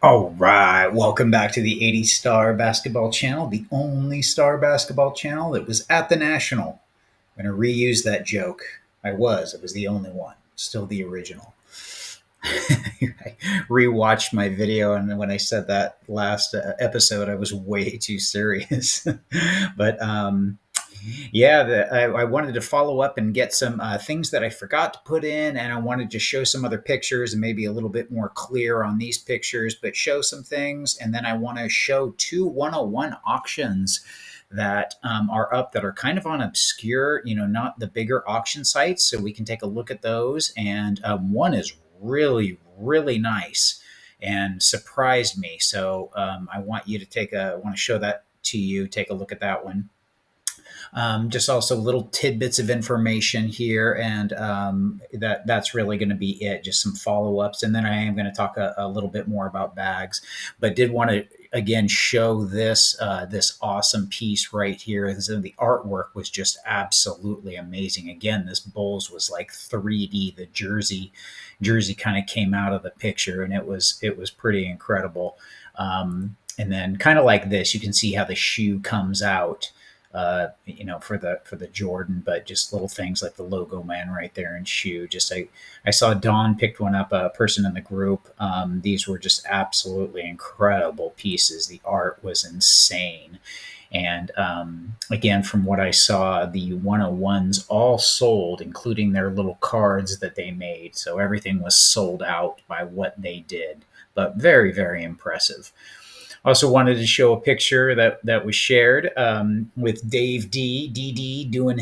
All right, welcome back to the 80 Star Basketball Channel, the only star basketball channel that was at the National. I'm going to reuse that joke. I was the only one, still the original. I rewatched my video, and when I said that last episode, I was way too serious. but yeah, I wanted to follow up and get some things that I forgot to put in, and I wanted to show some other pictures and maybe a little bit more clear on these pictures, but show some things. And then I want to show two 101 auctions that are up that are kind of on obscure, not the bigger auction sites. So we can take a look at those. And one is really, really nice and surprised me. So I want you to I want to show that to you. Take a look at that one. Just also little tidbits of information here, and that's really going to be it. Just some follow ups, and then I am going to talk a little bit more about bags. But did want to again show this awesome piece right here. The artwork was just absolutely amazing. Again, this Bulls was like 3D. The jersey kind of came out of the picture, and it was pretty incredible. And then kind of like this, you can see how the shoe comes out for the Jordan, but just little things like the logo man right there and shoe. Just I saw Don picked one up, a person in the group. These were just absolutely incredible pieces. The art was insane. And again, from what I saw, the 101s all sold, including their little cards that they made. So everything was sold out by what they did, but very, very impressive. Also wanted to show a picture that was shared with Dave DD doing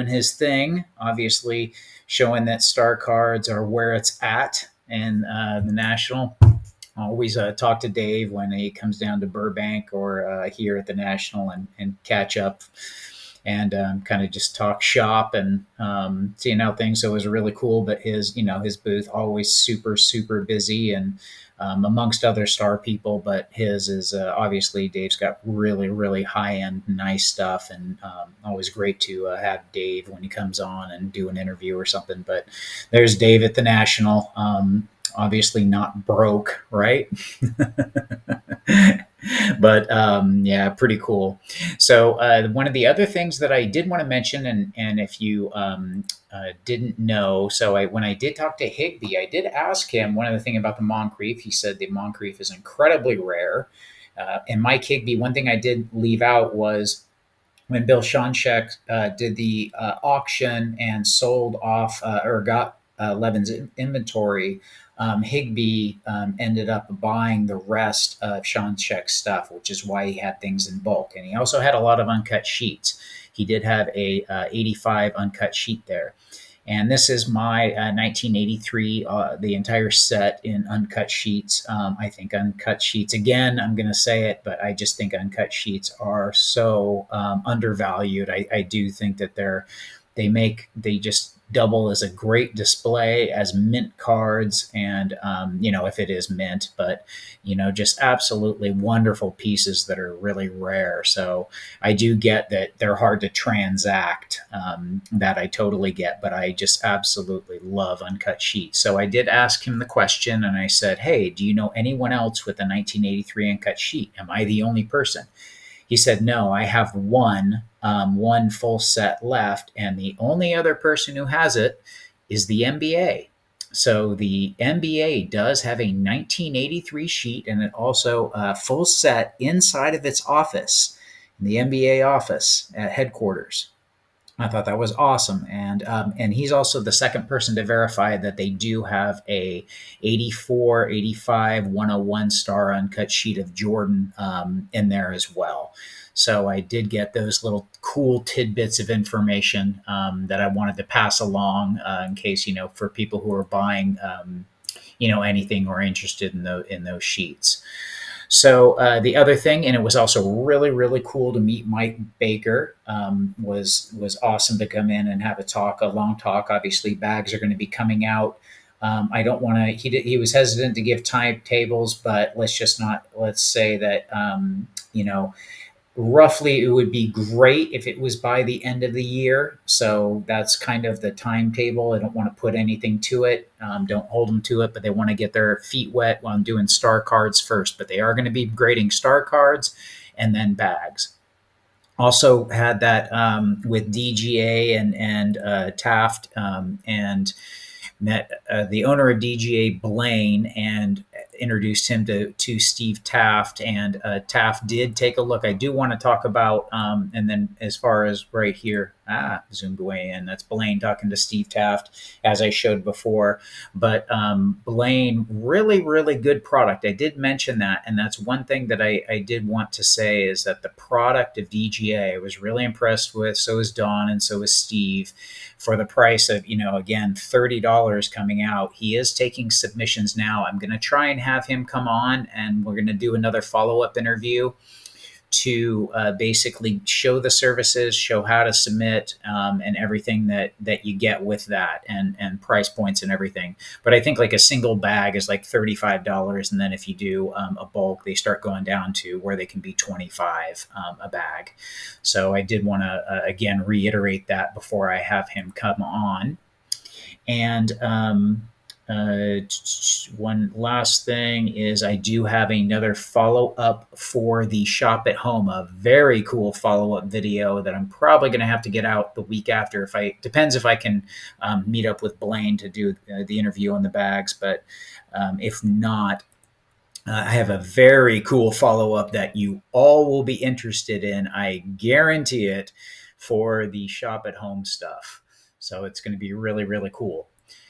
his thing. Obviously, showing that star cards are where it's at, and the National. I always talk to Dave when he comes down to Burbank or here at the National, and catch up and kind of just talk shop and seeing how things. So it was really cool. But his booth always super super busy, and amongst other star people. But his is obviously Dave's got really really high end nice stuff, and always great to have Dave when he comes on and do an interview or something. But there's Dave at the National. Obviously not broke, right? But yeah, pretty cool. So one of the other things that I did want to mention, and if you didn't know, so when I did talk to Higby, I did ask him one other thing about the Moncrief. He said the Moncrief is incredibly rare. And Mike Higby, one thing I did leave out was when Bill Shonchek did the auction and sold off or got Levin's inventory. Higby ended up buying the rest of Shonchek's stuff, which is why he had things in bulk. And he also had a lot of uncut sheets. He did have a 85 uncut sheet there. And this is my 1983, the entire set in uncut sheets. I think uncut sheets, again, I'm going to say it, but I just think uncut sheets are so undervalued. I do think that they just double as a great display as mint cards, and if it is mint, but just absolutely wonderful pieces that are really rare. So I do get that they're hard to transact. That I totally get, but I just absolutely love uncut sheets. So I did ask him the question, and I said, hey, do you know anyone else with a 1983 uncut sheet? Am I the only person? He said, no, I have one full set left, and the only other person who has it is the NBA. So the NBA does have a 1983 sheet, and it also a full set inside of its office, in the NBA office at headquarters. I thought that was awesome, and he's also the second person to verify that they do have a 84, 85, 101 star uncut sheet of Jordan in there as well. So I did get those little cool tidbits of information that I wanted to pass along in case for people who are buying anything or interested in those sheets. So the other thing, and it was also really, really cool to meet Mike Baker. Was awesome to come in and have a long talk. Obviously, bags are going to be coming out. I don't want to. He was hesitant to give timetables, but let's say that roughly, it would be great if it was by the end of the year. So that's kind of the timetable. I don't want to put anything to it. Don't hold them to it, but they want to get their feet wet while I'm doing star cards first. But they are going to be grading star cards and then bags. Also had that with DGA and Taft, and met the owner of DGA, Blaine, and introduced him to Steve Taft. And Taft did take a look. I do want to talk about, and then as far as right here, zoomed way in, that's Blaine talking to Steve Taft, as I showed before. But Blaine, really, really good product. I did mention that. And that's one thing that I did want to say, is that the product of DGA I was really impressed with. So is Don, and so is Steve. For the price of, again, $30 coming out. He is taking submissions now. I'm going to try and have him come on, and we're going to do another follow-up interview to basically show the services, show how to submit, and everything that you get with that, and price points and everything. But I think like a single bag is like $35, and then if you do a bulk, they start going down to where they can be 25 a bag. So I did want to again reiterate that before I have him come on. And one last thing is, I do have another follow up for the shop at home, a very cool follow up video that I'm probably going to have to get out the week after. Depends if I can meet up with Blaine to do the interview on the bags, but if not, I have a very cool follow up that you all will be interested in. I guarantee it, for the shop at home stuff. So it's going to be really, really cool.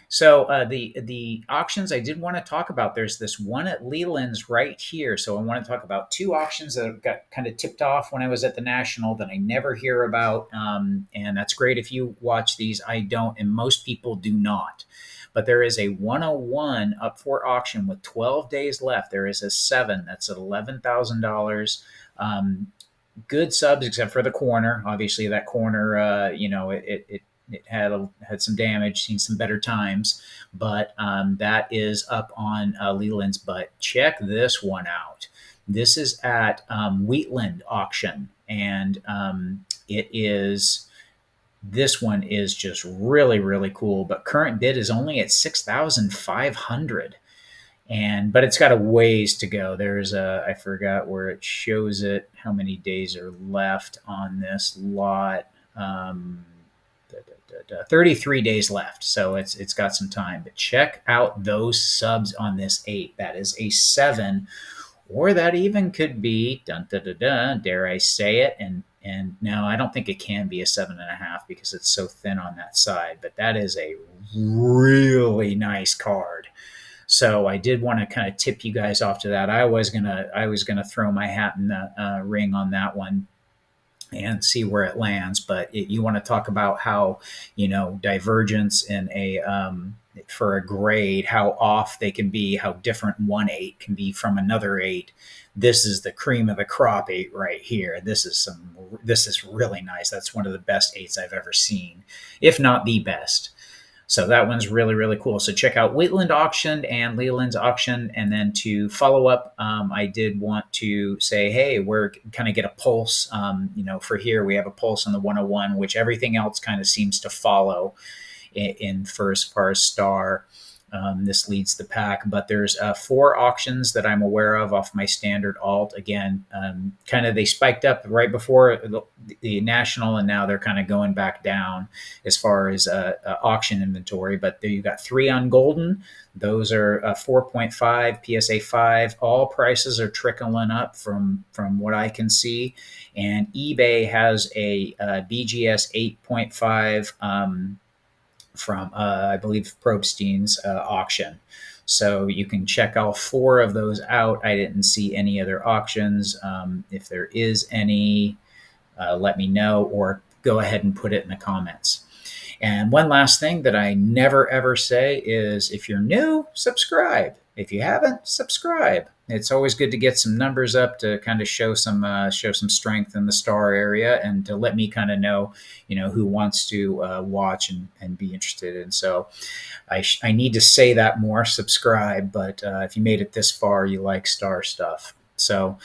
So the auctions I did want to talk about. There's this one at Leland's right here. So I want to talk about two auctions that got kind of tipped off when I was at the National that I never hear about, and that's great if you watch these. I don't, and most people do not. But there is a 101 up for auction with 12 days left. There is a 7 that's at $11,000. Good subs except for the corner. Obviously, that corner, it had some damage, seen some better times, but that is up on Leland's. But check this one out. This is at Wheatland auction, and this one is just really, really cool. But current bid is only at 6,500. But it's got a ways to go. I forgot where it shows it, how many days are left on this lot. 33 days left, so it's got some time. But check out those subs on this 8. That is a 7, or that even could be, dun, dun, dun, dun, dare I say it, and no, I don't think it can be a 7.5 because it's so thin on that side. But that is a really nice card. So I did want to kind of tip you guys off to that. I was gonna throw my hat in the ring on that one and see where it lands. But you want to talk about how, divergence in for a grade, how off they can be, how different one 8 can be from another 8. This is the cream of the crop 8 right here. This is really nice. That's one of the best 8s I've ever seen, if not the best. So that one's really, really cool. So check out Wheatland Auction and Leland's Auction. And then to follow up, I did want to say, hey, we're kind of get a pulse. For here, we have a pulse on the 101, which everything else kind of seems to follow in for as far as star. This leads the pack, but there's 4 auctions that I'm aware of off my standard alt. Again, kind of they spiked up right before the National, and now they're kind of going back down as far as auction inventory. But there you got 3 on Golden. Those are 4.5 PSA 5. All prices are trickling up from what I can see, and eBay has a BGS 8.5. From I believe Probstein's auction. So you can check all 4 of those out. I didn't see any other auctions. If there is any, let me know, or go ahead and put it in the comments. And one last thing that I never ever say is, if you're new, subscribe. If you haven't, subscribe. It's always good to get some numbers up to kind of show some strength in the star area, and to let me kind of know, who wants to watch and be interested. And so I need to say that more, subscribe. But if you made it this far, you like star stuff. So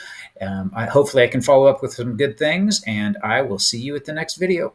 hopefully I can follow up with some good things, and I will see you at the next video.